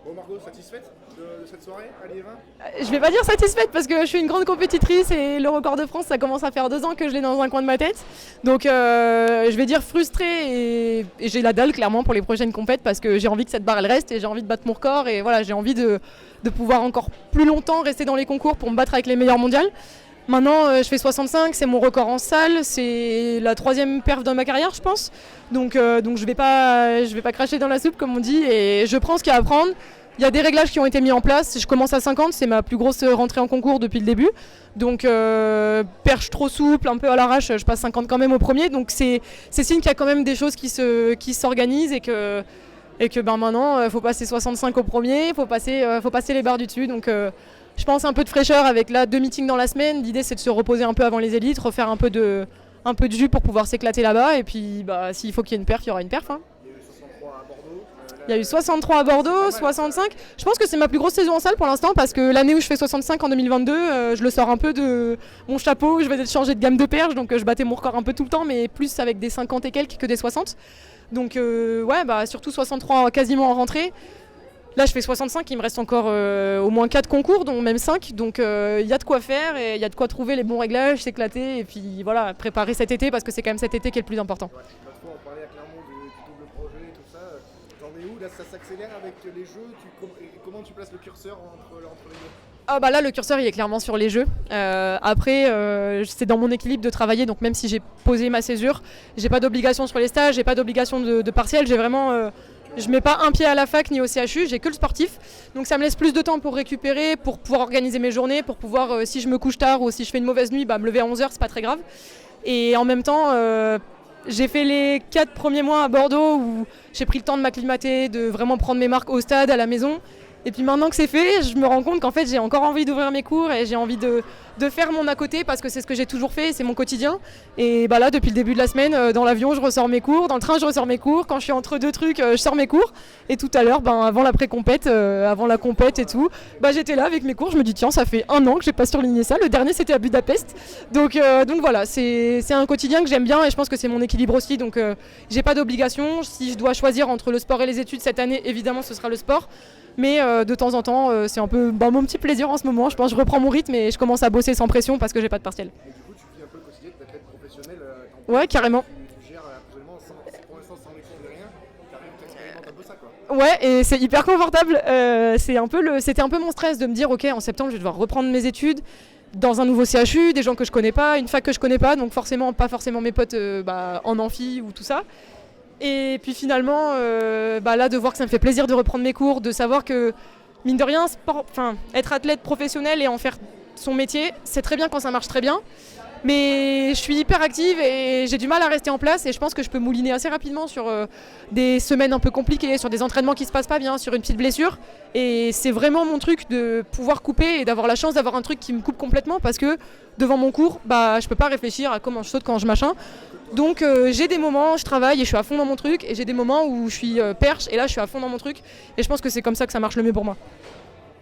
Bon Margot, satisfaite de cette soirée à Liévin? Je vais pas dire satisfaite parce que je suis une grande compétitrice et le record de France, ça commence à faire 2 ans que je l'ai dans un coin de ma tête. Donc je vais dire frustrée et j'ai la dalle clairement pour les prochaines compètes parce que j'ai envie que cette barre elle reste et j'ai envie de battre mon record et voilà, j'ai envie de pouvoir encore plus longtemps rester dans les concours pour me battre avec les meilleurs mondiales. Maintenant, je fais 65, c'est mon record en salle, c'est la 3e perf de ma carrière, je pense. Donc je vais pas cracher dans la soupe, comme on dit, et je prends ce qu'il y a à prendre. Il y a des réglages qui ont été mis en place. Je commence à 50, c'est ma plus grosse rentrée en concours depuis le début. Donc perche trop souple, un peu à l'arrache, je passe 50 quand même au premier. Donc c'est signe qu'il y a quand même des choses qui s'organisent et que maintenant, il faut passer 65 au premier, il faut passer les barres du dessus. Donc je pense un peu de fraîcheur avec là 2 meetings dans la semaine. L'idée c'est de se reposer un peu avant les élites, refaire un peu de jus pour pouvoir s'éclater là-bas. Et puis s'il faut qu'il y ait une perf, il y aura une perf. Hein. Il y a eu 63 à Bordeaux, 65. Je pense que c'est ma plus grosse saison en salle pour l'instant parce que l'année où je fais 65 en 2022, je le sors un peu de mon chapeau. Je vais changer de gamme de perches, donc je battais mon record un peu tout le temps, mais plus avec des 50 et quelques que des 60. Donc surtout 63 quasiment en rentrée. Là, je fais 65, il me reste encore au moins 4 concours, dont même 5. Donc, il y a de quoi faire et il y a de quoi trouver les bons réglages, s'éclater et puis voilà, préparer cet été parce que c'est quand même cet été qui est le plus important. Ouais, l'autre fois, on parlait à Clermont du double projet et tout ça. T'en es où? Là, ça s'accélère avec les jeux. Comment tu places le curseur entre les deux? Ah bah là le curseur il est clairement sur les jeux. Après c'est dans mon équilibre de travailler, donc même si j'ai posé ma césure, j'ai pas d'obligation sur les stages, j'ai pas d'obligation de partiel, j'ai vraiment je mets pas un pied à la fac ni au CHU, j'ai que le sportif. Donc ça me laisse plus de temps pour récupérer, pour pouvoir organiser mes journées, pour pouvoir si je me couche tard ou si je fais une mauvaise nuit, me lever à 11h, c'est pas très grave. Et en même temps j'ai fait les 4 premiers mois à Bordeaux où j'ai pris le temps de m'acclimater, de vraiment prendre mes marques au stade, à la maison. Et puis maintenant que c'est fait, je me rends compte qu'en fait j'ai encore envie d'ouvrir mes cours et j'ai envie de faire mon à côté parce que c'est ce que j'ai toujours fait, c'est mon quotidien. Et là depuis le début de la semaine, dans l'avion je ressors mes cours, dans le train je ressors mes cours, quand je suis entre 2 trucs je sors mes cours. Et tout à l'heure, avant la pré-compète, avant la compète et tout, j'étais là avec mes cours, je me dis tiens ça fait 1 an que j'ai pas surligné ça, le dernier c'était à Budapest. Donc voilà, c'est un quotidien que j'aime bien et je pense que c'est mon équilibre aussi. Donc j'ai pas d'obligation, si je dois choisir entre le sport et les études cette année, évidemment ce sera le sport. Mais de temps en temps, c'est un peu mon petit plaisir en ce moment. Je pense que je reprends mon rythme et je commence à bosser sans pression parce que j'ai pas de partiel. Et du coup, tu vis un peu le quotidien d'athlète professionnel. Ouais, carrément. Tu gères absolument pour l'instant sans excès de rien. T'expérimentes un peu ça, quoi. Ouais, et c'est hyper confortable. C'était un peu mon stress de me dire, ok, en septembre, je vais devoir reprendre mes études dans un nouveau CHU, des gens que je connais pas, une fac que je connais pas, donc pas forcément mes potes en amphi ou tout ça. Et puis finalement, là, de voir que ça me fait plaisir de reprendre mes cours, de savoir que, mine de rien, être athlète professionnel et en faire son métier, c'est très bien quand ça marche très bien. Mais je suis hyper active et j'ai du mal à rester en place et je pense que je peux mouliner assez rapidement sur des semaines un peu compliquées, sur des entraînements qui se passent pas bien, sur une petite blessure. Et c'est vraiment mon truc de pouvoir couper et d'avoir la chance d'avoir un truc qui me coupe complètement parce que devant mon cours, je peux pas réfléchir à comment je saute quand je machin. Donc j'ai des moments, je travaille et je suis à fond dans mon truc et j'ai des moments où je suis perche et là je suis à fond dans mon truc et je pense que c'est comme ça que ça marche le mieux pour moi.